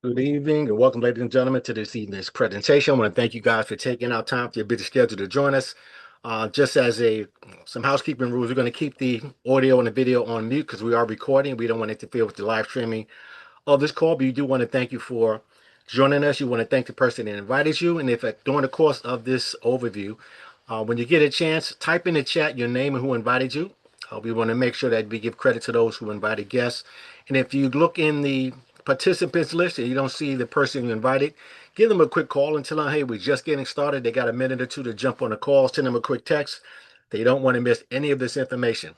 Good evening and welcome, ladies and gentlemen, to this evening's presentation. I want to thank you guys for taking out time for your busy schedule to join us. Just as some housekeeping rules, we're going to keep the audio and the video on mute because we are recording. We don't want to interfere with the live streaming of this call, but you do want to thank you for joining us. You want to thank the person that invited you. And if during the course of this overview, when you get a chance, type in the chat your name and who invited you. We want to make sure that we give credit to those who invited guests. And if you look in the participants list and you don't see the person you invited, give them a quick call and tell them, hey, we're just getting started. They got a minute or two to jump on the call. Send them a quick text. They don't want to miss any of this information.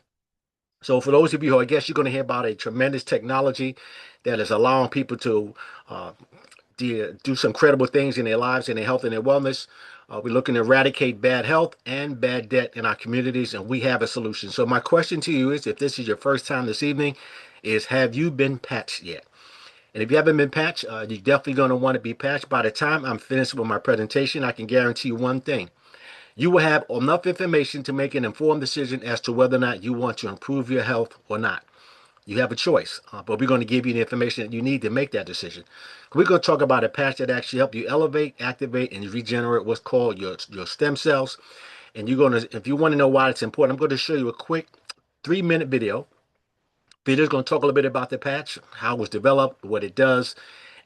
So for those of you who I guess you're going to hear about a tremendous technology that is allowing people to uh, do some credible things in their lives and their health and their wellness. We're looking to eradicate bad health and bad debt in our communities, and we have a solution. So my question to you is, if this is your first time this evening, is have you been patched yet? And if you haven't been patched, you're definitely going to want to be patched. By the time I'm finished with my presentation, I can guarantee you one thing. You will have enough information to make an informed decision as to whether or not you want to improve your health or not. You have a choice, but we're going to give you the information that you need to make that decision. We're going to talk about a patch that actually helps you elevate, activate, and regenerate what's called your stem cells. And you're going to, if you want to know why it's important, I'm going to show you a quick 3-minute video. Video is going to talk a little bit about the patch, how it was developed, what it does.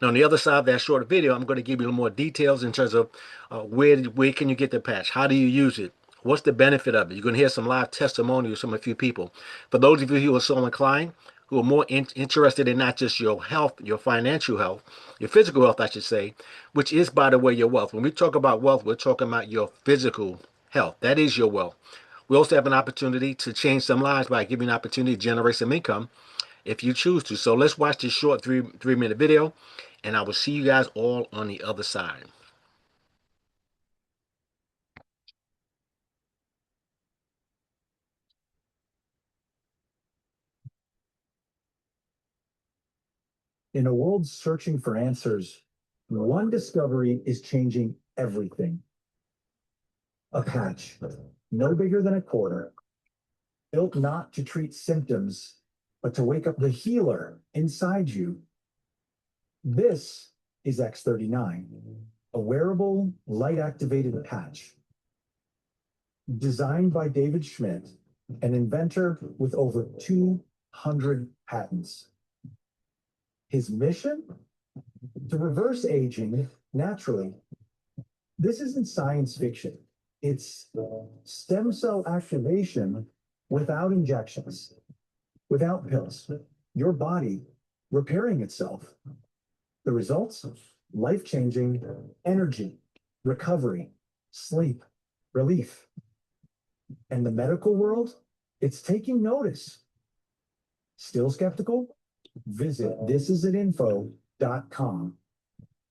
And on the other side of that short video, I'm going to give you more details in terms of where can you get the patch, how do you use it, what's the benefit of it. You're going to hear some live testimonials from a few people. For those of you who are so inclined, who are more interested in not just your health, your financial health, your physical health, I should say, which is, by the way, your wealth. When we talk about wealth, we're talking about your physical health. That is your wealth. We also have an opportunity to change some lives by giving an opportunity to generate some income if you choose to. So let's watch this short three minute video, and I will see you guys all on the other side. In a world searching for answers, one discovery is changing everything. A patch, no bigger than a quarter, built not to treat symptoms, but to wake up the healer inside you. This is X39, a wearable, light-activated patch. Designed by David Schmidt, an inventor with over 200 patents. His mission? To reverse aging naturally. This isn't science fiction. It's stem cell activation without injections, without pills. Your body repairing itself. The results? Life-changing energy, recovery, sleep, relief. And the medical world? It's taking notice. Still skeptical? Visit thisisaninfo.com.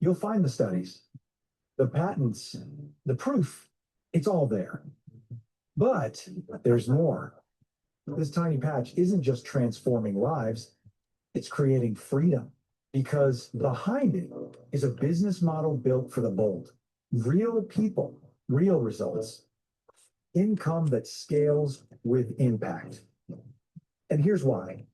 You'll find the studies, the patents, the proof. It's all there. But there's more. This tiny patch isn't just transforming lives, it's creating freedom. Because behind it is a business model built for the bold. Real people, real results. Income that scales with impact. And here's why.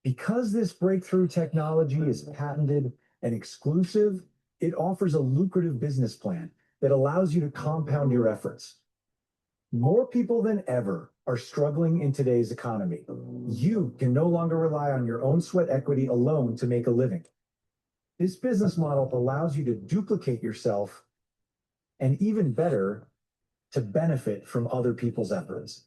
Because this breakthrough technology is patented and exclusive, it offers a lucrative business plan that allows you to compound your efforts. More people than ever are struggling in today's economy. You can no longer rely on your own sweat equity alone to make a living. This business model allows you to duplicate yourself and, even better, to benefit from other people's efforts.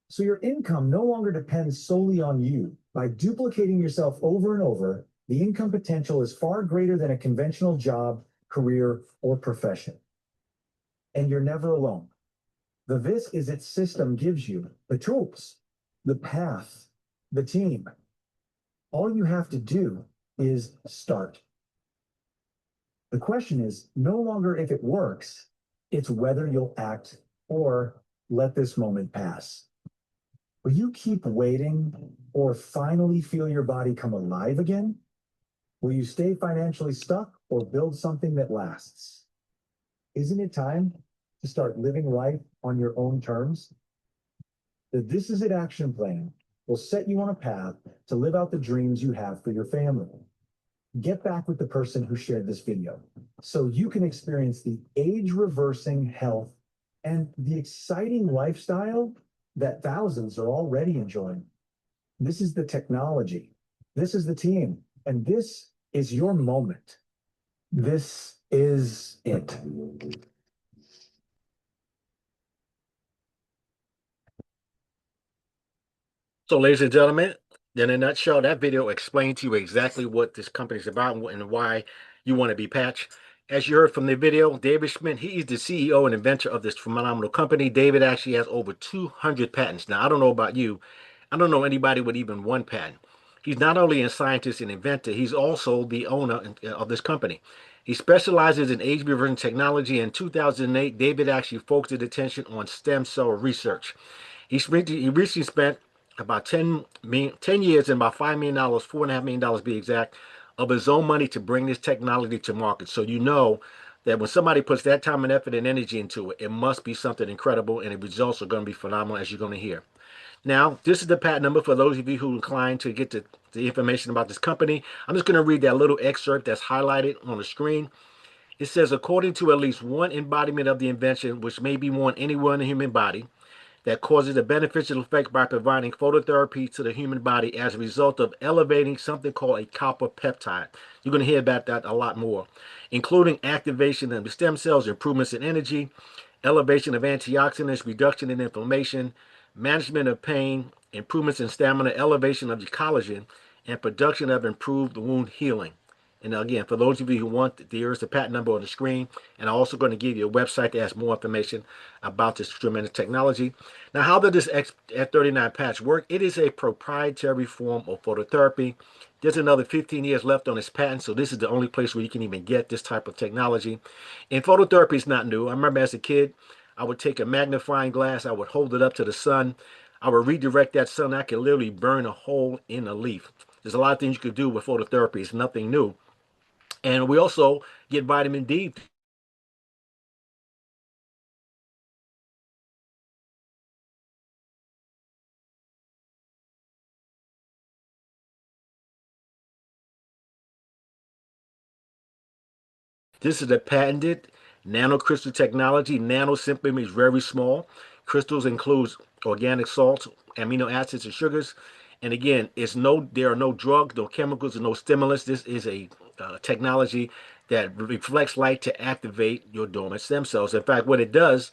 So your income no longer depends solely on you. By duplicating yourself over and over, the income potential is far greater than a conventional job, career, or profession. And you're never alone. The This Is It system gives you the tools, the path, the team. All you have to do is start. The question is no longer if it works, it's whether you'll act or let this moment pass. Will you keep waiting or finally feel your body come alive again? Will you stay financially stuck or build something that lasts? Isn't it time to start living life on your own terms? The This Is It action plan will set you on a path to live out the dreams you have for your family. get back with the person who shared this video so you can experience the age reversing health and the exciting lifestyle that thousands are already enjoying. This is the technology. This is the team. And this is your moment. This is it. So, ladies and gentlemen, in a nutshell, that video explained to you exactly what this company is about and why you want to be Patch. As you heard from the video, David Schmidt, he is the CEO and inventor of this phenomenal company. David actually has over 200 patents. Now, I don't know about you. I don't know anybody with even one patent. He's not only a scientist and inventor, he's also the owner of this company. He specializes in age reversion technology. In 2008, David actually focused his attention on stem cell research. He recently spent about 10 years and about $5 million, $4.5 million to be exact, of his own money to bring this technology to market. So you know that when somebody puts that time and effort and energy into it, it must be something incredible, and the results are going to be phenomenal, as you're going to hear. Now, this is the patent number for those of you who are inclined to get the information about this company. I'm just going to read that little excerpt that's highlighted on the screen. It says, according to at least one embodiment of the invention, which may be worn anywhere in the human body, that causes a beneficial effect by providing phototherapy to the human body as a result of elevating something called a copper peptide. You're going to hear about that a lot more, including activation of the stem cells, improvements in energy, elevation of antioxidants, reduction in inflammation, management of pain, improvements in stamina, elevation of the collagen, and production of improved wound healing. And again, for those of you who want, there's the patent number on the screen. And I'm also going to give you a website that has more information about this tremendous technology. Now, how does this F39 patch work? It is a proprietary form of phototherapy. There's another 15 years left on this patent, so this is the only place where you can even get this type of technology. And phototherapy is not new. I remember as a kid, I would take a magnifying glass, I would hold it up to the sun, I would redirect that sun. I could literally burn a hole in a leaf. There's a lot of things you could do with phototherapy. It's nothing new. And we also get vitamin D. This is a patented nanocrystal technology. Nano simply means very small. Crystals includes organic salts, amino acids, and sugars. And again, there are no drugs, no chemicals, and no stimulants. This is a technology that reflects light to activate your dormant stem cells. In fact, what it does,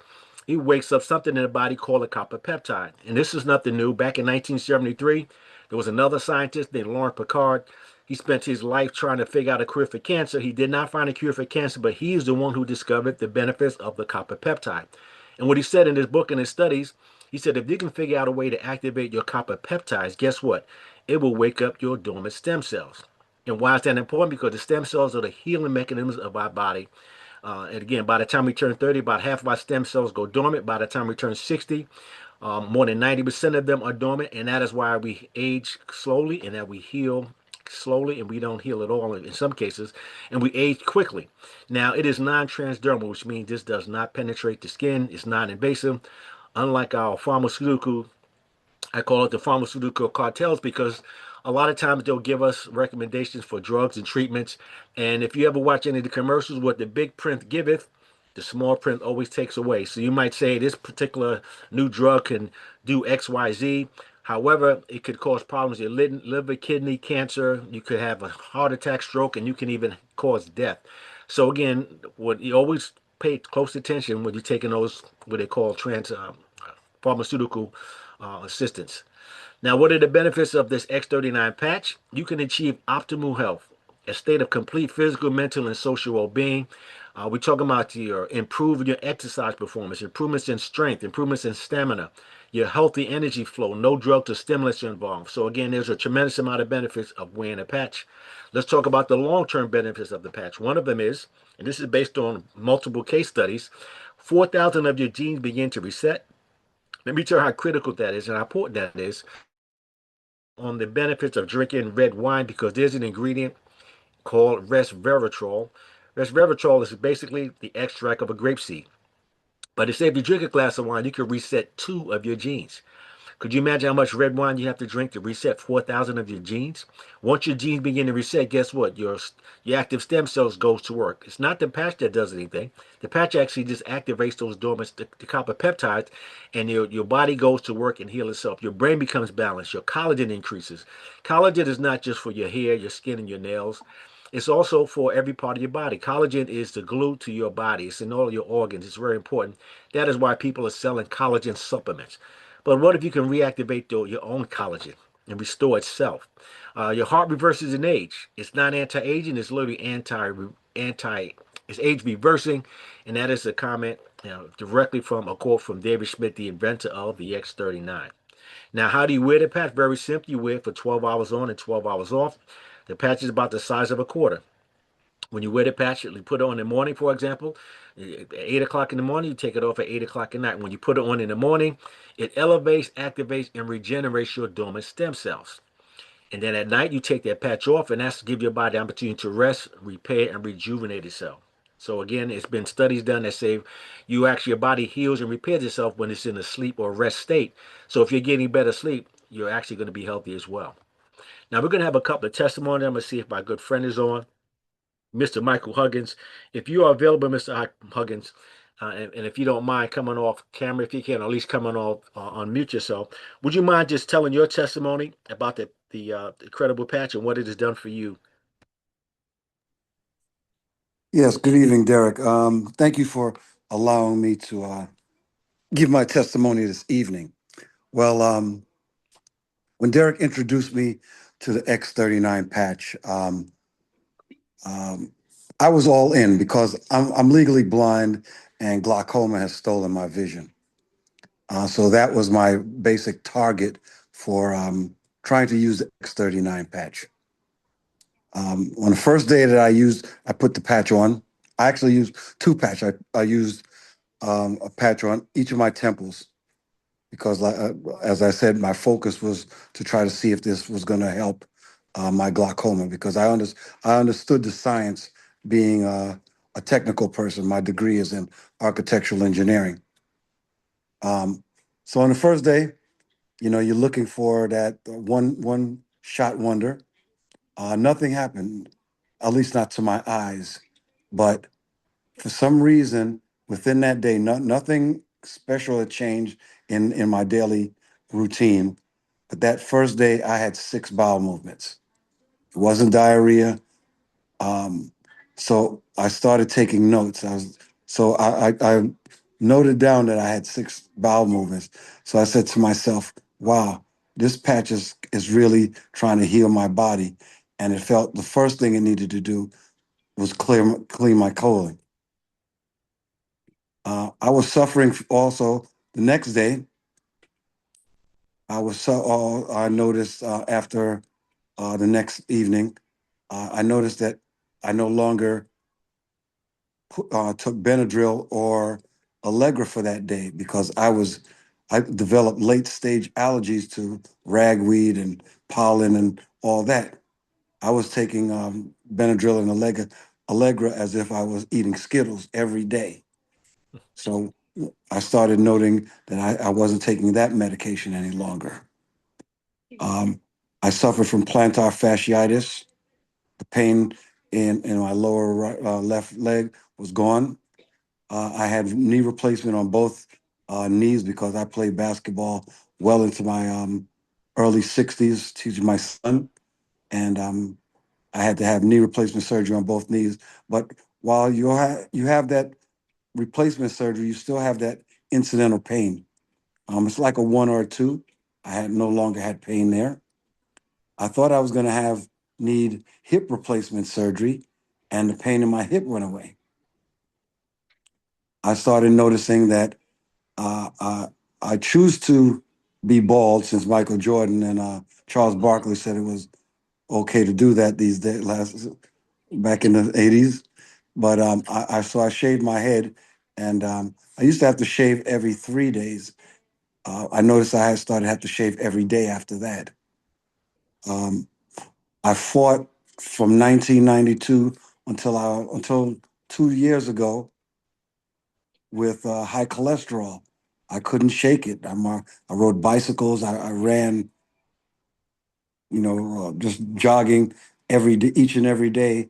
it wakes up something in the body called a copper peptide. And this is nothing new. Back in 1973, there was another scientist named Laurent Picard. He spent his life trying to figure out a cure for cancer. He did not find a cure for cancer, but he is the one who discovered the benefits of the copper peptide. And what he said in his book and his studies, he said, if you can figure out a way to activate your copper peptides, guess what? It will wake up your dormant stem cells. And why is that important? Because the stem cells are the healing mechanisms of our body. And again, by the time we turn 30, about half of our stem cells go dormant. By the time we turn 60, more than 90% of them are dormant. And that is why we age slowly and that we heal slowly, and we don't heal at all in some cases, and we age quickly. Now, it is non-transdermal, which means this does not penetrate the skin. It's non-invasive. Unlike our pharmaceutical, I call it the pharmaceutical cartels, because a lot of times they'll give us recommendations for drugs and treatments. And if you ever watch any of the commercials, what the big print giveth, the small print always takes away. So you might say this particular new drug can do X, Y, Z. However, it could cause problems in your liver, kidney, cancer. You could have a heart attack, stroke, and you can even cause death. So again, what you always pay close attention when you're taking those what they call pharmaceutical assistance. Now, what are the benefits of this X39 patch? You can achieve optimal health, a state of complete physical, mental, and social well-being. We're talking about your improve your exercise performance, improvements in strength, improvements in stamina, your healthy energy flow, no drugs or stimulants are involved. So again, there's a tremendous amount of benefits of wearing a patch. Let's talk about the long-term benefits of the patch. One of them is, and this is based on multiple case studies, 4,000 of your genes begin to reset. Let me tell you how critical that is and how important that is on the benefits of drinking red wine, because there's an ingredient called resveratrol. Resveratrol is basically the extract of a grapeseed. But it says if you drink a glass of wine, you can reset two of your genes. Could you imagine how much red wine you have to drink to reset 4,000 of your genes? Once your genes begin to reset, guess what? Your active stem cells goes to work. It's not the patch that does anything. The patch actually just activates those dormant the copper peptides, and your body goes to work and heal itself. Your brain becomes balanced. Your collagen increases. Collagen is not just for your hair, your skin, and your nails. It's also for every part of your body. Collagen is the glue to your body. It's in all your organs. It's very important. That is why people are selling collagen supplements. But what if you can reactivate your own collagen and restore itself? Your heart reverses in age. It's not anti-aging. It's literally anti. It's age reversing, and that is a comment directly from a quote from David Schmidt, the inventor of the X39. Now, how do you wear the patch? Very simple. You wear it for 12 hours on and 12 hours off. The patch is about the size of a quarter. When you wear the patch, you put it on in the morning, for example, at 8 o'clock in the morning, you take it off at 8 o'clock at night. When you put it on in the morning, it elevates, activates, and regenerates your dormant stem cells. And then at night, you take that patch off, and that's to give your body the opportunity to rest, repair, and rejuvenate itself. So again, it's been studies done that say your body heals and repairs itself when it's in a sleep or rest state. So if you're getting better sleep, you're actually going to be healthy as well. Now we're going to have a couple of testimonies. I'm going to see if my good friend is on. Mr. Michael Huggins. If you are available, Mr. Huggins, and if you don't mind coming off camera, if you can, at least coming off, unmute yourself. Would you mind just telling your testimony about the incredible patch and what it has done for you? Yes, good evening, Derek. Thank you for allowing me to give my testimony this evening. Well, when Derek introduced me to the X39 patch, um, I was all in because I'm legally blind and glaucoma has stolen my vision. So that was my basic target for trying to use the X39 patch. On the first day that I put the patch on. I actually used two patch. I used a patch on each of my temples because, as I said, my focus was to try to see if this was going to help my glaucoma because I understood the science being a technical person. My degree is in architectural engineering. So on the first day, you're looking for that one shot wonder. Nothing happened, at least not to my eyes. But for some reason, within that day, nothing special had changed in my daily routine. But that first day, I had 6 bowel movements. It wasn't diarrhea. Um, so I started taking notes. I noted down that I had 6 bowel movements. So I said to myself, wow, this patch is really trying to heal my body. And it felt the first thing it needed to do was clean my colon. I was suffering also the next day. I noticed after the next evening, I noticed that I no longer took Benadryl or Allegra for that day because I developed late stage allergies to ragweed and pollen and all that. I was taking Benadryl and Allegra as if I was eating Skittles every day. So I started noting that I wasn't taking that medication any longer. Um, I suffered from plantar fasciitis. The pain in my lower left leg was gone. I had knee replacement on both knees because I played basketball well into my early 60s, teaching my son. And I had to have knee replacement surgery on both knees. But while you have that replacement surgery, you still have that incidental pain. It's like a 1 or 2. I had no longer had pain there. I thought I was going to need hip replacement surgery, and the pain in my hip went away. I started noticing that uh, uh, I choose to be bald since Michael Jordan and Charles Barkley said it was okay to do that these days, back in the 80s. But I shaved my head, and I used to have to shave every 3 days. I noticed I had started to have to shave every day after that. Um, I fought from 1992 until 2 years ago with high cholesterol. I couldn't shake it. I rode bicycles. I ran, just jogging every day, each and every day.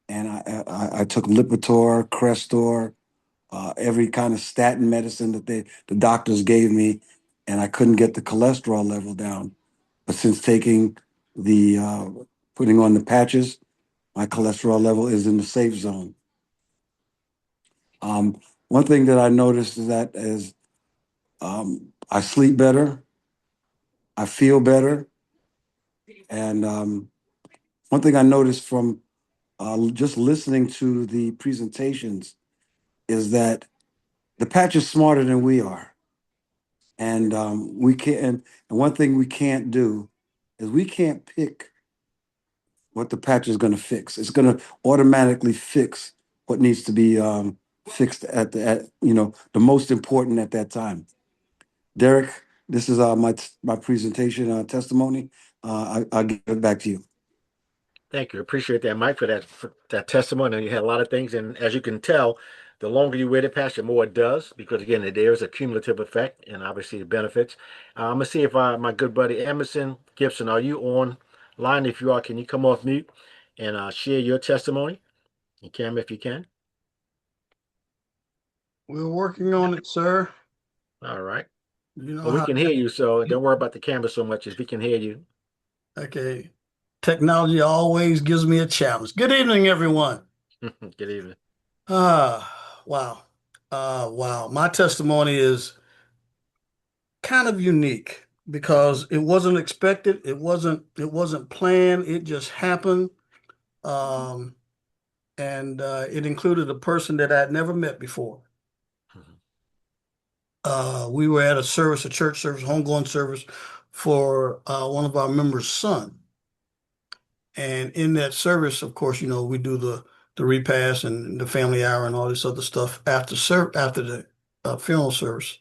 And I took Lipitor, Crestor, every kind of statin medicine that the doctors gave me, and I couldn't get the cholesterol level down. But since taking the putting on the patches, my cholesterol level is in the safe zone. One thing that I noticed is I sleep better, I feel better, and one thing I noticed from just listening to the presentations is that the patch is smarter than we are, and we can't. And one thing we can't do is we can't pick what the patch is going to fix. It's going to automatically fix what needs to be fixed the most important at that time. Derek, this is my presentation testimony. I'll give it back to you. Thank you. Appreciate that, Mike, for that testimony. And you had a lot of things, and as you can tell, the longer you wait it past, the more it does, because again, there is a cumulative effect, and obviously the benefits. I'm gonna see if my good buddy Emerson Gibson, are you online? If you are, can you come off mute and share your testimony? You can, if you can. We're working on it, sir. All right. You know Well, we how. can hear you, so don't worry about the camera so much as we can hear you. Okay. Technology always gives me a challenge. Good evening, everyone. Good evening. Wow. Wow. My testimony is kind of unique because it wasn't expected. It wasn't planned. It just happened. Um, and it included a person that I'd never met before. We were at a church service, homegoing service for one of our members' son. And in that service, of course, we do the repast and the family hour and all this other stuff after the funeral service.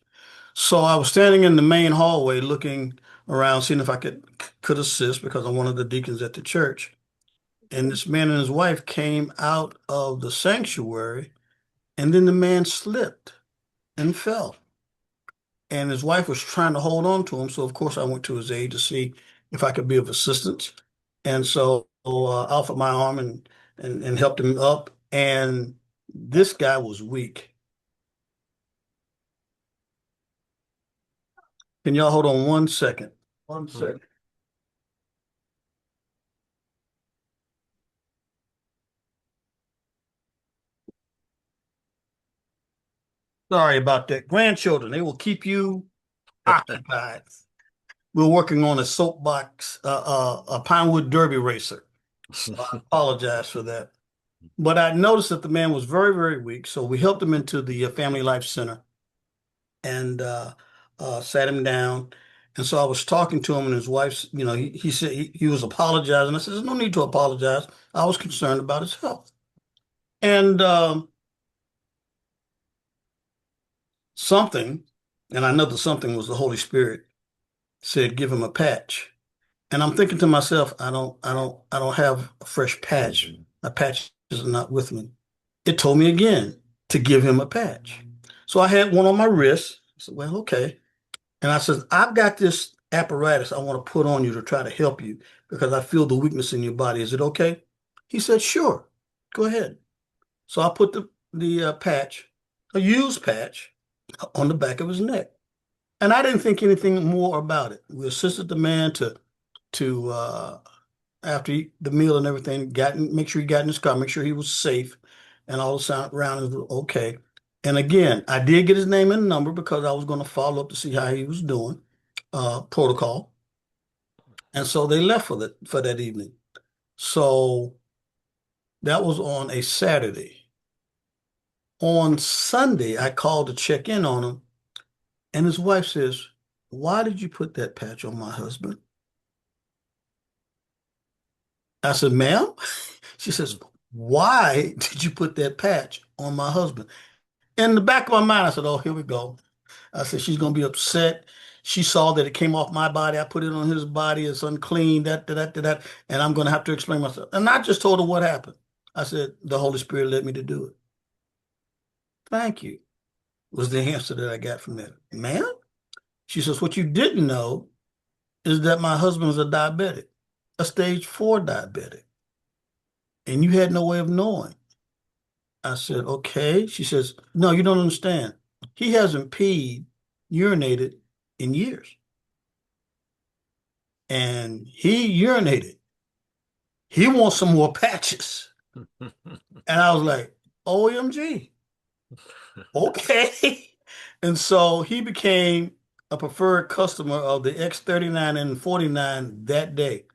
So I was standing in the main hallway looking around, seeing if I could assist because I'm one of the deacons at the church. And this man and his wife came out of the sanctuary, and then the man slipped and fell. And his wife was trying to hold on to him. So of course I went to his aid to see if I could be of assistance. And so I offered my arm and helped him up. And this guy was weak. Can y'all hold on 1 second? 1 second. Sorry about that. Grandchildren, they will keep you occupied. We're working on a soapbox, a Pinewood Derby racer. So I apologize for that. But I noticed that the man was very, very weak. So we helped him into the Family Life Center and sat him down. And so I was talking to him, and his wife's, he said he was apologizing. I said, there's no need to apologize. I was concerned about his health. And something, and I know the something was the Holy Spirit, said, give him a patch. And I'm thinking to myself, I don't have a fresh patch. My patch is not with me. It told me again to give him a patch. So I had one on my wrist. I said, well, okay. And I said, I've got this apparatus I want to put on you to try to help you because I feel the weakness in your body. Is it okay? He said, sure, go ahead. So I put the patch, a used patch, on the back of his neck. And I didn't think anything more about it. We assisted the man to after the meal and everything, make sure he got in his car, make sure he was safe, and all the surroundings were okay. And again, I did get his name and number because I was going to follow up to see how he was doing, protocol. And so they left for that evening. So that was on a Saturday. On Sunday, I called to check in on him, and his wife says, why did you put that patch on my husband? I said, ma'am? She says, why did you put that patch on my husband? In the back of my mind, I said, oh, here we go. I said, she's going to be upset. She saw that it came off my body. I put it on his body. It's unclean, that. And I'm going to have to explain myself. And I just told her what happened. I said, the Holy Spirit led me to do it. Thank you. was the answer that I got from that. Ma'am? She says, what you didn't know is that my husband was a diabetic, a stage 4 diabetic, and you had no way of knowing. I said, okay. She says, no, you don't understand. He hasn't peed, urinated in years. And he urinated. He wants some more patches. And I was like, OMG. Okay. And so he became a preferred customer of the X39 and 49 that day.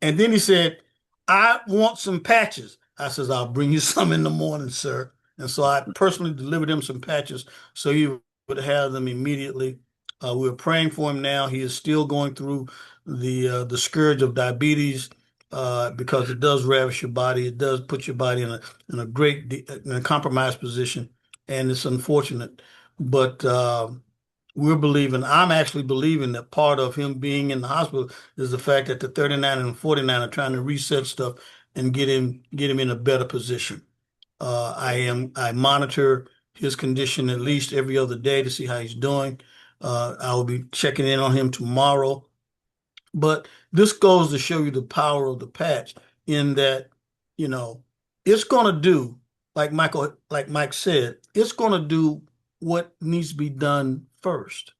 And then he said, I want some patches. I says, I'll bring you some in the morning, sir. And so I personally delivered him some patches so he would have them immediately. We're praying for him now. He is still going through the scourge of diabetes because it does ravish your body. It does put your body in a compromised position, and it's unfortunate. But I'm actually believing that part of him being in the hospital is the fact that the 39 and 49 are trying to reset stuff and get him in a better position. I monitor his condition at least every other day to see how he's doing. I will be checking in on him tomorrow. But this goes to show you the power of the patch in that, you know, it's going to do, like Mike said, it's going to do what needs to be done first.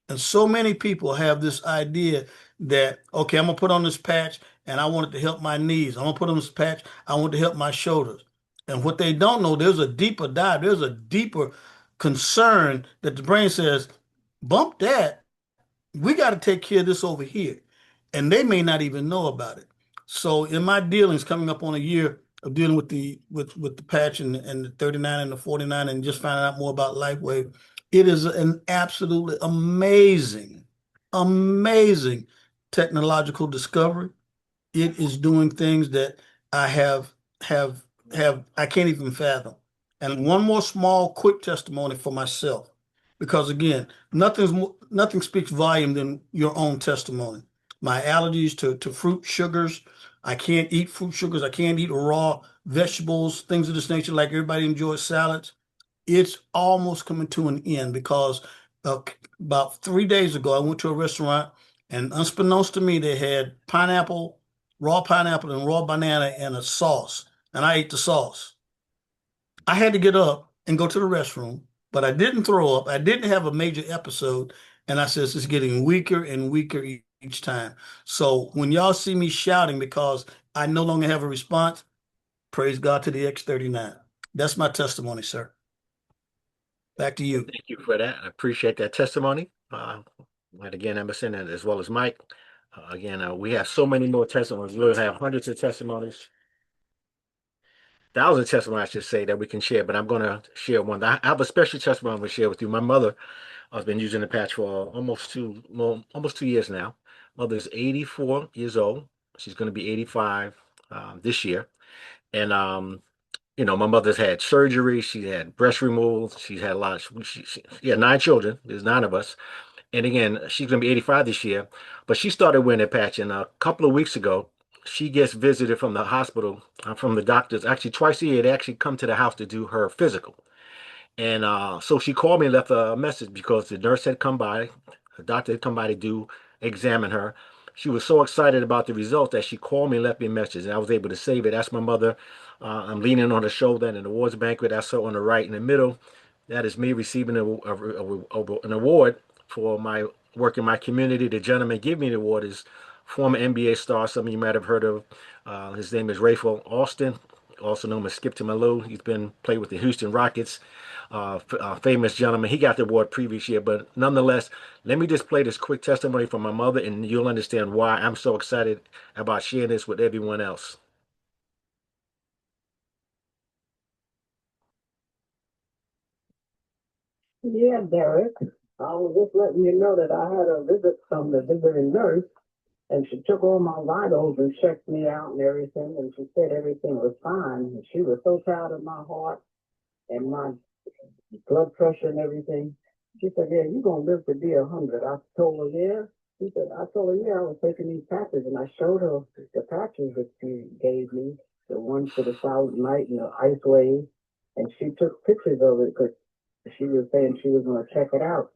And so many people have this idea that, okay, I'm gonna put on this patch and I want it to help my knees. I'm gonna put on this patch, I want it to help my shoulders. And what they don't know, there's a deeper dive, there's a deeper concern that the brain says, bump that, we got to take care of this over here. And they may not even know about it. So in my dealings, coming up on a year of dealing with the patch and the 39 and the 49 and just finding out more about LifeWave, it is an absolutely amazing technological discovery. It is doing things that I have I can't even fathom. And one more small quick testimony for myself, because again, nothing speaks volume than your own testimony. My allergies to fruit sugars, I can't eat fruit sugars, I can't eat raw vegetables, things of this nature, like everybody enjoys salads. It's almost coming to an end because uh, about 3 days ago, I went to a restaurant and unbeknownst to me, they had raw pineapple and raw banana in a sauce. And I ate the sauce. I had to get up and go to the restroom, but I didn't throw up. I didn't have a major episode. And I says, it's getting weaker and weaker each time. So when y'all see me shouting because I no longer have a response, praise God to the X39. That's my testimony, sir. Back to you. Thank you for that. I appreciate that testimony. And again, Emerson, and as well as Mike. Again, we have so many more testimonies. We'll have hundreds of testimonies, thousands of testimonies, I should say, that we can share. But I'm going to share one. I have a special testimony I'm going to share with you. My mother has been using the patch for almost 2 years now. Mother's 84 years old. She's going to be 85 this year. And my mother's had surgery. She had breast removal. She's had a lot. She had 9 children. There's 9 of us. And again, she's going to be 85 this year. But she started wearing a patch. And a couple of weeks ago, she gets visited from the hospital, from the doctors. Actually, twice a year, they actually come to the house to do her physical. And so she called me and left a message because the nurse had come by, the doctor had come by to examine her. She was so excited about the result that she called me and left me a message, and I was able to save it. That's my mother. I'm leaning on her shoulder in an awards banquet. That's her on the right in the middle. That is me receiving an award for my work in my community. The gentleman giving me the award is former NBA star, some of you might have heard of. His name is Rayful Austin, also known as Skip to Malou. He's been played with the Houston Rockets, famous gentleman. He got the award previous year, but nonetheless, let me just play this quick testimony from my mother, and you'll understand why I'm so excited about sharing this with everyone else. Yeah, Derek. I was just letting you know that I had a visit from the visiting nurse, and she took all my vitals and checked me out and everything, and she said everything was fine. And she was so proud of my heart and my blood pressure and everything. She said, yeah, you're going to live to be 100. I told her, yeah. I told her, yeah, I was taking these patches, and I showed her the patches that she gave me, the ones for the South Night and the Ice Wave, and she took pictures of it because She was saying she was going to check it out.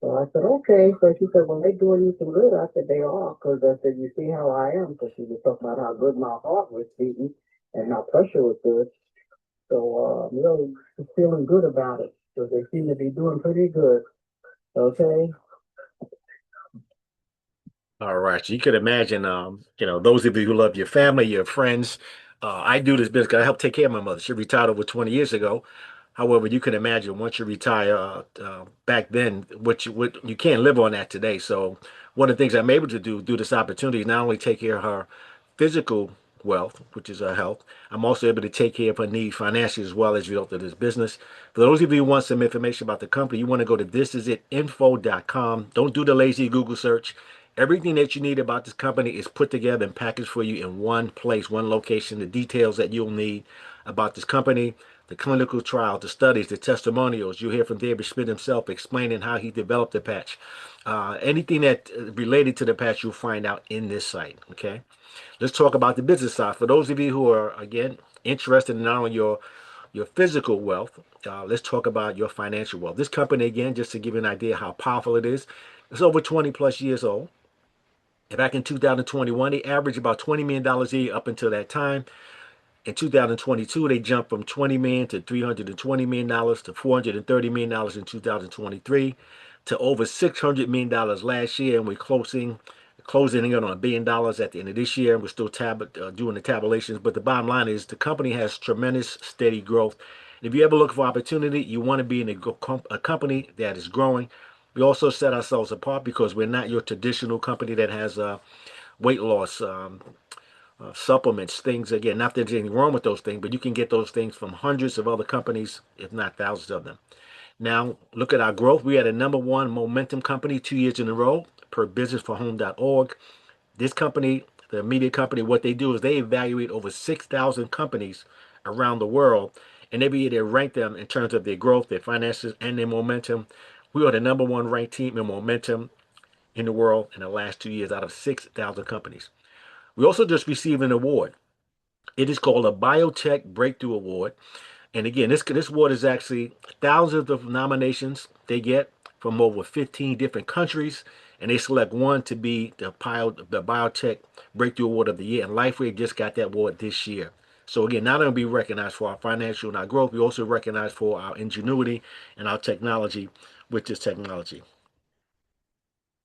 So I said, okay. So she said, well, they doing you some good. I said, they are, because I said, you see how I am, because she was talking about how good my heart was beating and my pressure was good. So I'm really feeling good about it, because they seem to be doing pretty good. Okay. All right. So you could imagine, those of you who love your family, your friends. I do this business 'cause I helped take care of my mother. She retired over 20 years ago. However, you can imagine once you retire, back then, what you can't live on that today. So one of the things I'm able to do through this opportunity is not only take care of her physical wealth, which is her health, I'm also able to take care of her needs financially as well as a result of this business. For those of you who want some information about the company, you want to go to thisisitinfo.com. Don't do the lazy Google search. Everything that you need about this company is put together and packaged for you in one place, one location. The details that you'll need about this company, the clinical trials, the studies, the testimonials. You'll hear from David Schmidt himself explaining how he developed the patch. Anything that related to the patch, you'll find out in this site. Okay, let's talk about the business side. For those of you who are again interested in not only your physical wealth, let's talk about your financial wealth. This company, again, just to give you an idea how powerful it is, it's over 20 plus years old. Back in 2021, they averaged about $20 million a year up until that time. In 2022, they jumped from 20 million to $320 million to $430 million in 2023 to over $600 million last year, and we're closing in on $1 billion at the end of this year. We're still doing the tabulations, but the bottom line is the company has tremendous steady growth. If you ever look for opportunity, you want to be in a company that is growing. We also set ourselves apart because we're not your traditional company that has weight loss supplements, things. Again, not that there's anything wrong with those things, but you can get those things from hundreds of other companies, if not thousands of them. Now, look at our growth. We had a number one momentum company 2 years in a row per businessforhome.org. This company, the media company, what they do is they evaluate over 6,000 companies around the world, and every year they rank them in terms of their growth, their finances, and their momentum. We are the number one ranked team in momentum in the world in the last 2 years out of 6,000 companies. We also just received an award. It is called a Biotech Breakthrough Award. And again, this award is actually thousands of nominations they get from over 15 different countries, and they select one to be the Biotech Breakthrough Award of the Year. And LifeWave just got that award this year. So again, not only be recognized for our financial and our growth, we also recognize for our ingenuity and our technology with this technology.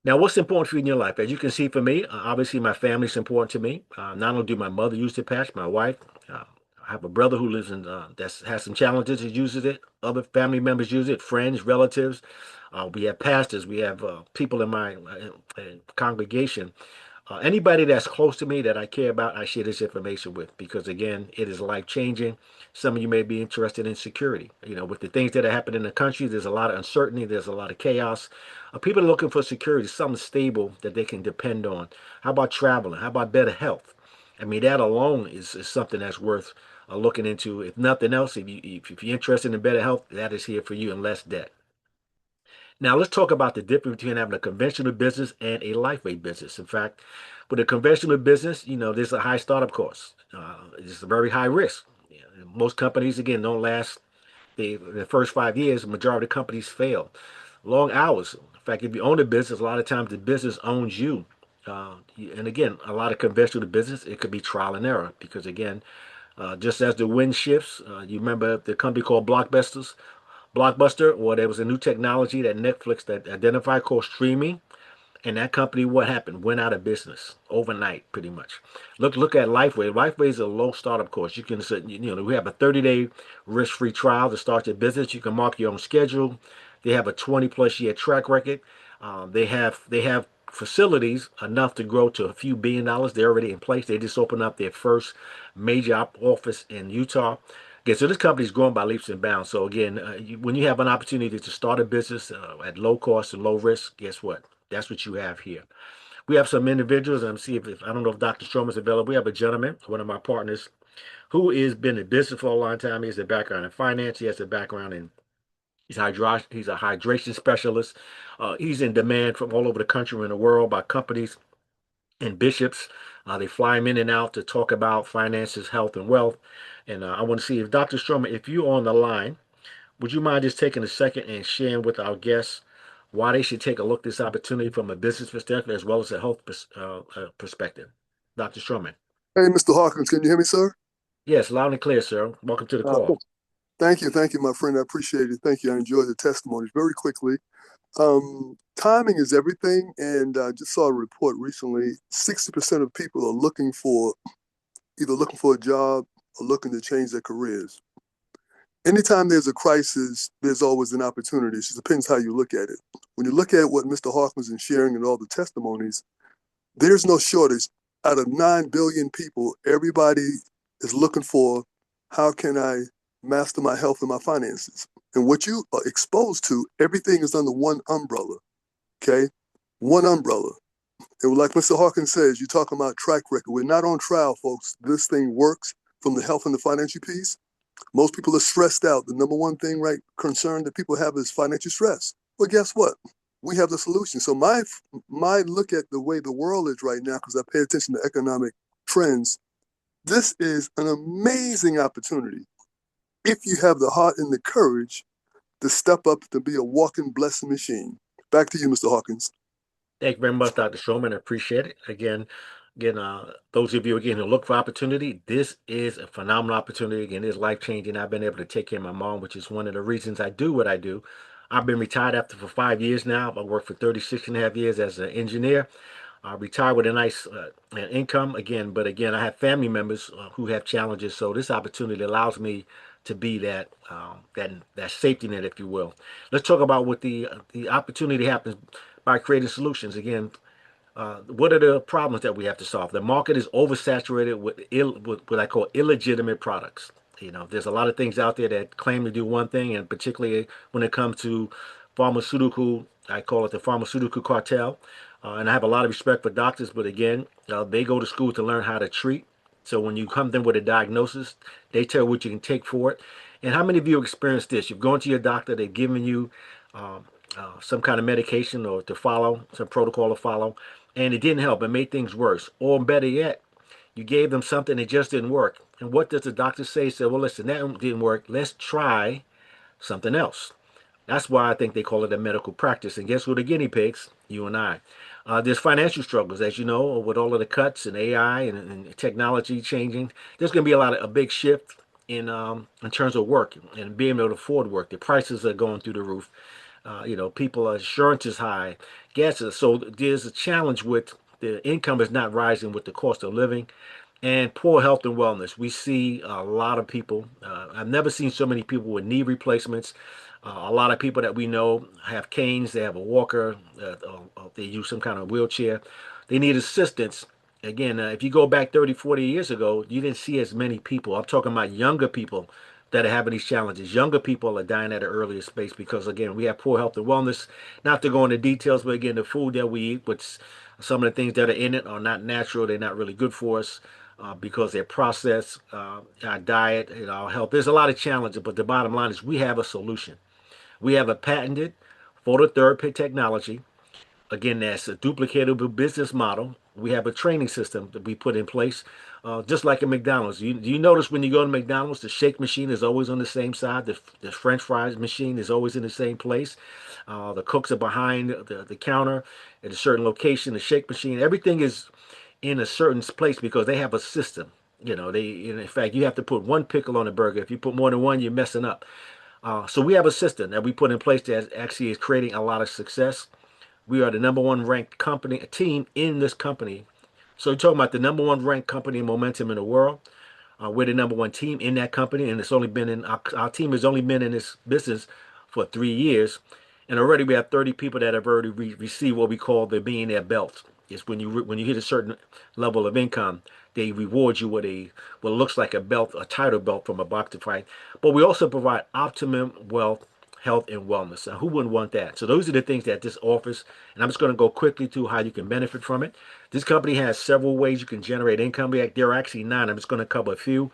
Now, what's important for you in your life? As you can see for me, obviously my family is important to me. Not only do my mother use the patch, my wife, I have a brother who lives in that has some challenges. He uses it. Other family members use it. Friends, relatives. We have pastors. We have people in my congregation. Anybody that's close to me that I care about, I share this information with because, again, it is life changing. Some of you may be interested in security. With the things that are happening in the country, there's a lot of uncertainty, there's a lot of chaos. People are looking for security, something stable that they can depend on. How about traveling? How about better health? I mean, that alone is something that's worth looking into. If nothing else, if you're interested in better health, that is here for you and less debt. Now, let's talk about the difference between having a conventional business and a LifeWave business. In fact, with a conventional business, there's a high startup cost. It's a very high risk. Most companies, again, don't last the first 5 years. The majority of companies fail. Long hours. In fact, if you own a business, a lot of times the business owns you. And again, a lot of conventional business, it could be trial and error because, again, just as the wind shifts, you remember the company called Blockbuster, or there was a new technology that Netflix that identified called streaming, and that company, what happened? Went out of business overnight, pretty much. Look at LifeWave. LifeWave is a low startup cost. You can we have a 30-day risk-free trial to start your business. You can mark your own schedule. They have a 20+ year track record. They have facilities enough to grow to a few $1 billion. They're already in place. They just opened up their first major office in Utah. Okay, so this company is growing by leaps and bounds. So again, when you have an opportunity to start a business at low cost and low risk, guess what? That's what you have here. We have some individuals. I'm see if I don't know if Dr. Strom is available. We have a gentleman, one of my partners, who has been in business for a long time. He has a background in finance. He has a background in he's a hydration specialist. He's in demand from all over the country and the world by companies and bishops. They fly him in and out to talk about finances, health, and wealth. And I want to see if Dr. Stromer, if you're on the line, Would you mind just taking a second and sharing with our guests why they should take a look at this opportunity from a business perspective as well as a health perspective? Dr. Stroman. Hey, Mr. Hawkins, can you hear me, sir? Yes, loud and clear, sir. Welcome to the call. Thank you, my friend. I appreciate it. Thank you. I enjoyed the testimonies. Very quickly, timing is everything, and I just saw a report recently. 60% of people are either looking for a job or looking to change their careers. Anytime there's a crisis, there's always an opportunity. It just depends how you look at it. When you look at what Mr. Hawkins is sharing and all the testimonies, there's no shortage. Out of 9 billion people, everybody is looking for how can I master my health and my finances. And what you are exposed to, everything is under one umbrella, okay? One umbrella. And like Mr. Hawkins says, you're talking about track record. We're not on trial, folks. This thing works from the health and the financial piece. Most people are stressed out. The number one thing, right, concern that people have is financial stress. Well, guess what? We have the solution. So my look at the way the world is right now, because I pay attention to economic trends, this is an amazing opportunity if you have the heart and the courage to step up to be a walking blessing machine. Back to you, Mr. Hawkins. Thank you very much, Dr. Stroman. I appreciate it. Again, those of you again who look for opportunity, this is a phenomenal opportunity. Again, it's life changing. I've been able to take care of my mom, which is one of the reasons I do what I do. I've been retired after for 5 years now. I worked for 36 and a half years as an engineer. I retired with a nice income again, but again, I have family members who have challenges. So this opportunity allows me to be that safety net, if you will. Let's talk about what the opportunity happens by creating solutions. Again, what are the problems that we have to solve? The market is oversaturated with what I call illegitimate products. There's a lot of things out there that claim to do one thing, and particularly when it comes to pharmaceutical, I call it the pharmaceutical cartel. And I have a lot of respect for doctors, but again, they go to school to learn how to treat. So when you come to them with a diagnosis, they tell what you can take for it. And how many of you experienced this? You've gone to your doctor, they've given you um, some kind of medication or to follow, some protocol to follow, and it didn't help. It made things worse. Or better yet, you gave them something that just didn't work. And what does the doctor say? He said, well, listen, that didn't work. Let's try something else. That's why I think they call it a medical practice. And guess who the guinea pigs? You and I. There's financial struggles, as you know, with all of the cuts and AI and technology changing. There's going to be a big shift in terms of work and being able to afford work. The prices are going through the roof. People insurance is high, gas is so there's a challenge with the income is not rising with the cost of living and poor health and wellness. We see a lot of people. I've never seen so many people with knee replacements. A lot of people that we know have canes. They have a walker. They use some kind of wheelchair. They need assistance. Again, if you go back 30, 40 years ago, you didn't see as many people. I'm talking about younger people that are having these challenges. Younger people are dying at an earlier space because, again, we have poor health and wellness. Not to go into details, but again, the food that we eat, which some of the things that are in it are not natural. They're not really good for us because they're processed. Our diet, our health. There's a lot of challenges, but the bottom line is we have a solution. We have a patented phototherapy technology. Again, that's a duplicatable business model. We have a training system that we put in place, just like at McDonald's. Do you notice when you go to McDonald's, the shake machine is always on the same side, the French fries machine is always in the same place. The cooks are behind the counter at a certain location. The shake machine, everything is in a certain place because they have a system. In fact, you have to put one pickle on a burger. If you put more than one, you're messing up. So we have a system that we put in place that actually is creating a lot of success. We are the number one ranked company, a team in this company. So you're talking about the number one ranked company in momentum in the world. We're the number one team in that company, and it's only been in our team has only been in this business for 3 years, and already we have 30 people that have already received what we call the millionaire belt. It's when you hit a certain level of income, they reward you with what looks like a belt, a title belt from a boxer fight. But we also provide optimum wealth, health, and wellness. Now, who wouldn't want that? So those are the things that this offers, and I'm just going to go quickly through how you can benefit from it. This company has several ways you can generate income. There are actually 9. I'm just going to cover a few.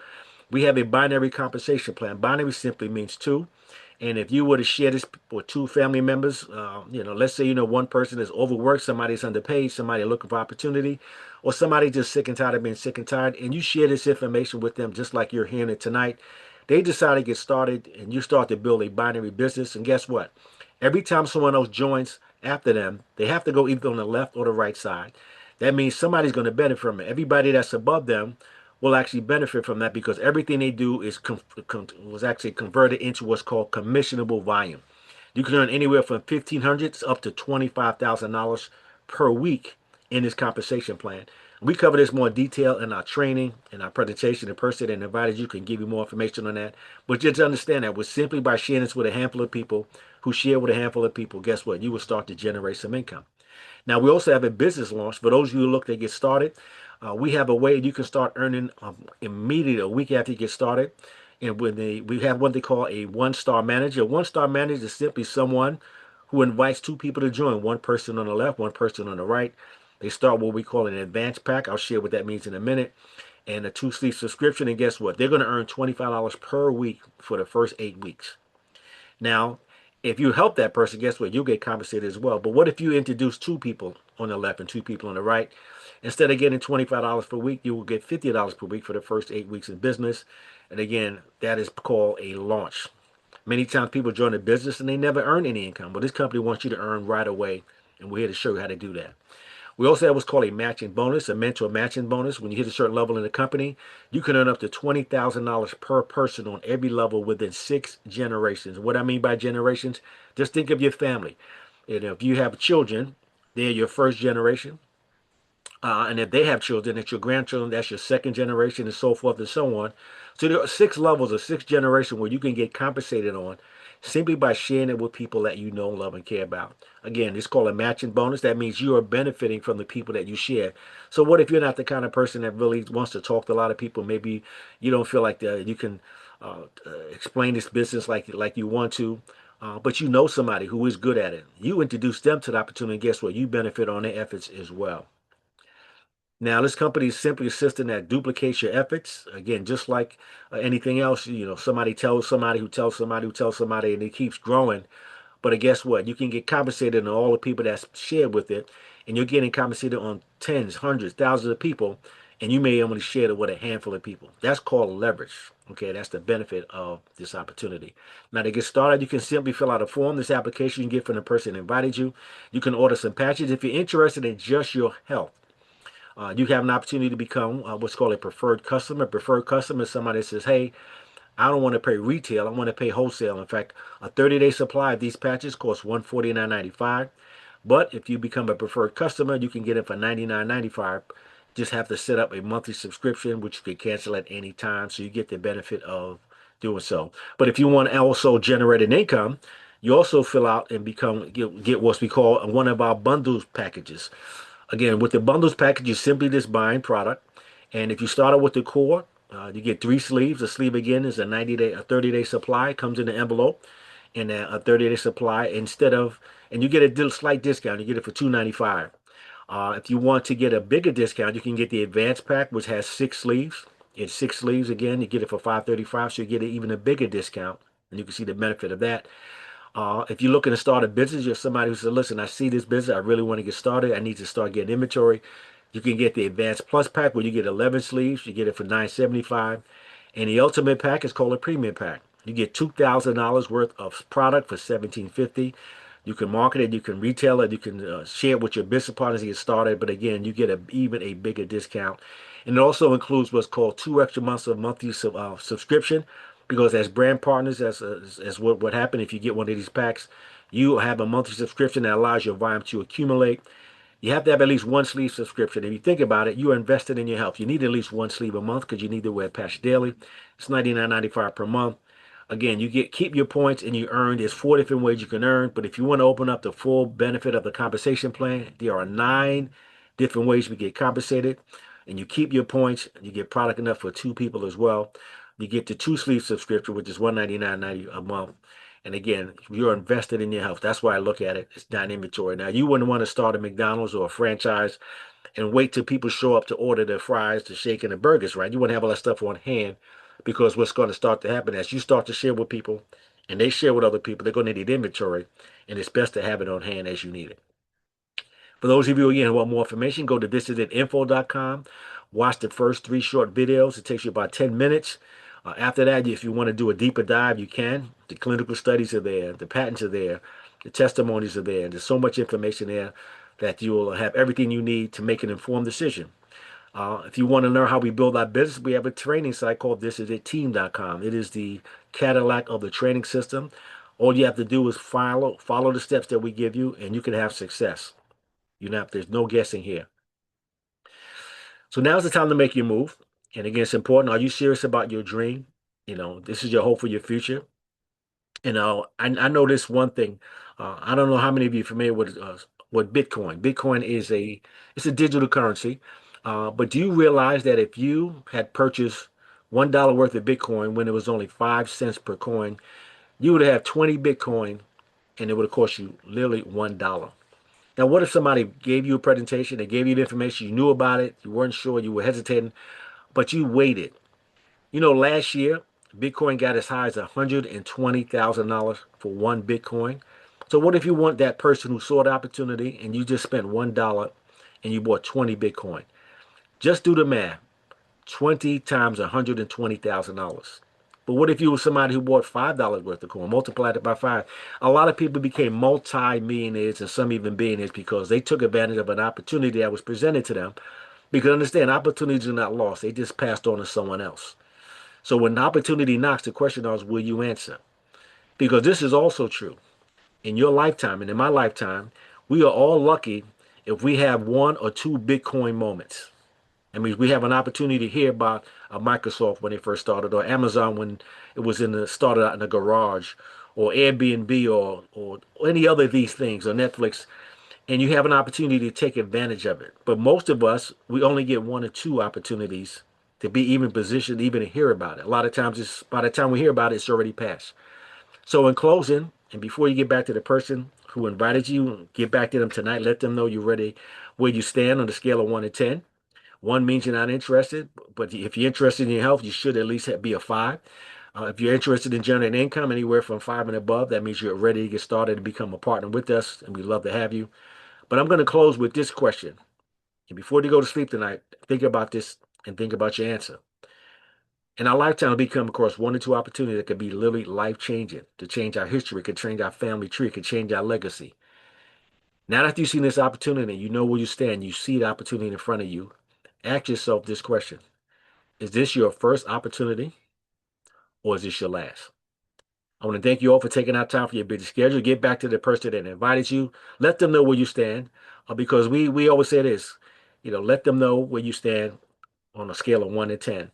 We have a binary compensation plan. Binary simply means two. And if you were to share this with 2 family members, let's say one person is overworked, somebody's underpaid, somebody looking for opportunity, or somebody just sick and tired of being sick and tired, and you share this information with them just like you're hearing it tonight, They decide to get started and you start to build a binary business. And guess what? Every time someone else joins after them, they have to go either on the left or the right side. That means somebody's going to benefit from it. Everybody that's above them will actually benefit from that because everything they do is was actually converted into what's called commissionable volume. You can earn anywhere from $1,500 up to $25,000 per week in this compensation plan. We cover this more detail in our training and our presentation. The person that invited you can give you more information on that. But just understand that with simply by sharing this with a handful of people who share with a handful of people, guess what? You will start to generate some income. Now, we also have a business launch. For those of you who look to get started, we have a way you can start earning immediately a week after you get started. And we have what they call a one-star manager. A one-star manager is simply someone who invites two people to join, one person on the left, one person on the right. They start what we call an advance pack. I'll share what that means in a minute. And a two-sleep subscription. And guess what? They're going to earn $25 per week for the first 8 weeks. Now, if you help that person, guess what? You'll get compensated as well. But what if you introduce two people on the left and two people on the right? Instead of getting $25 per week, you will get $50 per week for the first 8 weeks in business. And again, that is called a launch. Many times people join a business and they never earn any income. But this company wants you to earn right away. And we're here to show you how to do that. We also have what's called a matching bonus, a mentor matching bonus. When you hit a certain level in the company, you can earn up to $20,000 per person on every level within 6 generations. What I mean by generations, just think of your family. And if you have children, they're your first generation. And if they have children, it's your grandchildren, that's your second generation, and so forth and so on. So there are 6 levels of 6 generations where you can get compensated on simply by sharing it with people that you know, love, and care about. Again, it's called a matching bonus. That means you are benefiting from the people that you share. So what if you're not the kind of person that really wants to talk to a lot of people? Maybe you don't feel like you can explain this business like you want to. But you know somebody who is good at it. You introduce them to the opportunity, and guess what? You benefit on their efforts as well. Now, this company is simply a system that duplicates your efforts. Again, just like anything else, somebody tells somebody who tells somebody who tells somebody, and it keeps growing. But guess what? You can get compensated on all the people that's shared with it, and you're getting compensated on tens, hundreds, thousands of people, and you may only share it with a handful of people. That's called leverage. Okay, that's the benefit of this opportunity. Now, to get started, you can simply fill out a form. This application you get from the person that invited you. You can order some patches if you're interested in just your health. You have an opportunity to become what's called a preferred customer. Preferred customer is somebody that says, hey, I don't want to pay retail. I want to pay wholesale. In fact, a 30-day supply of these patches costs $149.95. But if you become a preferred customer, you can get it for $99.95. Just have to set up a monthly subscription, which you can cancel at any time. So you get the benefit of doing so. But if you want to also generate an income, you also fill out and get what we call one of our bundles packages. Again, with the bundles package, you simply just buying product. And if you start out with the core, you get 3 sleeves. A sleeve again is a 30-day supply. It comes in an envelope, and a 30-day supply and you get a slight discount. You get it for $2.95. If you want to get a bigger discount, you can get the advanced pack, which has 6 sleeves. It's 6 sleeves again. You get it for $5.35, so you get even a bigger discount, and you can see the benefit of that. If you're looking to start a business, you're somebody who says, listen, I see this business. I really want to get started. I need to start getting inventory. You can get the Advanced Plus pack where you get 11 sleeves. You get it for $9.75. And the Ultimate pack is called a Premium pack. You get $2,000 worth of product for $17.50. You can market it. You can retail it. You can share it with your business partners to get started. But again, you get even a bigger discount. And it also includes what's called 2 extra months of monthly subscription, because as brand partners, as what happened if you get one of these packs, you have a monthly subscription that allows your volume to accumulate. You have to have at least 1 sleeve subscription. If you think about it, you are invested in your health. You need at least 1 sleeve a month because you need to wear a patch daily. It's $99.95 per month. Again, keep your points and you earn. There's 4 different ways you can earn. But if you want to open up the full benefit of the compensation plan, there are 9 different ways you get compensated. And you keep your points. You get product enough for 2 people as well. You get the 2 sleeve subscription, which is $199.90 a month. And again, you're invested in your health. That's why I look at it. It's not inventory. Now, you wouldn't want to start a McDonald's or a franchise and wait till people show up to order the fries, the shake, and the burgers, right? You want to have all that stuff on hand, because what's going to start to happen as you start to share with people and they share with other people, they're going to need inventory, and it's best to have it on hand as you need it. For those of you again who want more information, go to thisitinfo.com. Watch the first 3 short videos. It takes you about 10 minutes. After that, if you want to do a deeper dive, you can. The clinical studies are there, the patents are there, the testimonies are there. There's so much information there that you will have everything you need to make an informed decision. If you want to learn how we build our business, we have a training site called thisisitteam.com. It is the Cadillac of the training system. All you have to do is follow the steps that we give you, and you can have success. There's no guessing here. So now's the time to make your move. And again, it's important. Are you serious about your dream? This is your hope for your future. I know this one thing. I don't know how many of you are familiar with Bitcoin. Bitcoin is it's a digital currency. But do you realize that if you had purchased $1 worth of Bitcoin when it was only 5 cents per coin, you would have 20 Bitcoin, and it would have cost you literally $1. Now, what if somebody gave you a presentation, they gave you the information, you knew about it, you weren't sure, you were hesitating, but you waited? Last year, Bitcoin got as high as $120,000 for one Bitcoin. So what if you want that person who saw the opportunity and you just spent $1 and you bought 20 Bitcoin? Just do the math. 20 times $120,000. But what if you were somebody who bought $5 worth of coin, multiplied it by 5? A lot of people became multi-millionaires and some even billionaires because they took advantage of an opportunity that was presented to them. Because understand, opportunities are not lost. They just passed on to someone else. So when the opportunity knocks, the question is, will you answer? Because this is also true. In your lifetime and in my lifetime, we are all lucky if we have one or two Bitcoin moments. I mean, we have an opportunity to hear about Microsoft when they first started, or Amazon when it was started out in a garage, or Airbnb, or any other of these things, or Netflix, and you have an opportunity to take advantage of it. But most of us, we only get one or two opportunities to be even positioned, even to hear about it. A lot of times, by the time we hear about it, it's already passed. So in closing, and before you get back to the person who invited you, get back to them tonight. Let them know you're ready, where you stand on the scale of 1 to 10. 1 means you're not interested, but if you're interested in your health, you should at least be a 5. If you're interested in generating income anywhere from 5 and above, that means you're ready to get started and become a partner with us, and we'd love to have you. But I'm going to close with this question. And before you go to sleep tonight, think about this and think about your answer. In our lifetime, we come across 1 or 2 opportunities that could be literally life-changing, to change our history, could change our family tree, could change our legacy. Now that you've seen this opportunity, you know where you stand, you see the opportunity in front of you, ask yourself this question. Is this your first opportunity or is this your last? I want to thank you all for taking out time for your busy schedule. Get back to the person that invited you. Let them know where you stand, because we always say this, let them know where you stand on a scale of 1 to 10.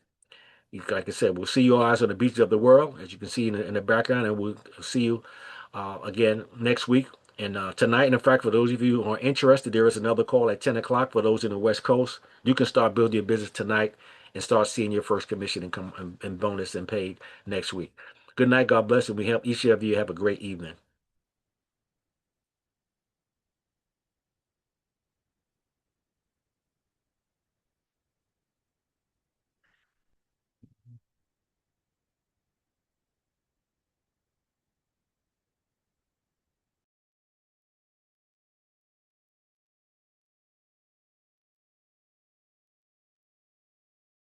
Like I said, we'll see you guys on the beaches of the world, as you can see in the background, and we'll see you again next week. And tonight, and in fact, for those of you who are interested, there is another call at 10 o'clock for those in the West Coast. You can start building your business tonight and start seeing your first commission income and bonus and paid next week. Good night. God bless. And we help each of you have a great evening.